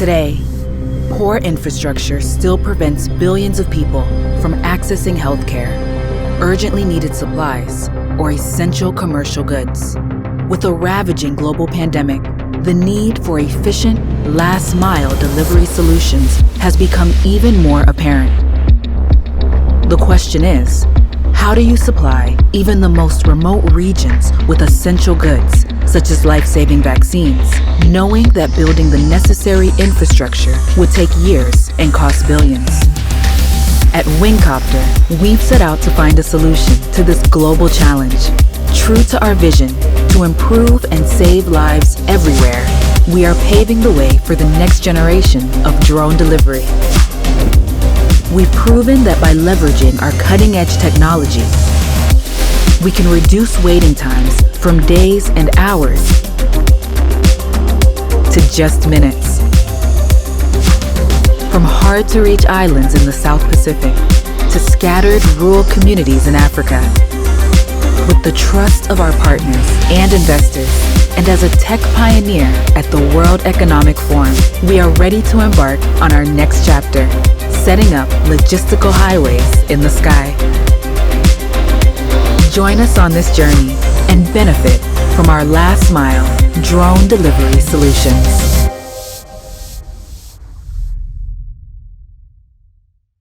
Today, poor infrastructure still prevents billions of people from accessing healthcare, urgently needed supplies, or essential commercial goods. With a ravaging global pandemic, the need for efficient, last-mile delivery solutions has become even more apparent. The question is, how do you supply even the most remote regions with essential goods, such as life-saving vaccines, knowing that building the necessary infrastructure would take years and cost billions? At WINGCOPTER, we've set out to find a solution to this global challenge. True to our vision to improve and save lives everywhere, we are paving the way for the next generation of drone delivery. We've proven that by leveraging our cutting-edge technology, we can reduce waiting times from days and hours to just minutes. From hard-to-reach islands in the South Pacific to scattered rural communities in Africa. With the trust of our partners and investors, and as a tech pioneer at the World Economic Forum, we are ready to embark on our next chapter, setting up logistical highways in the sky. Join us on this journey and benefit from our last-mile drone delivery solutions.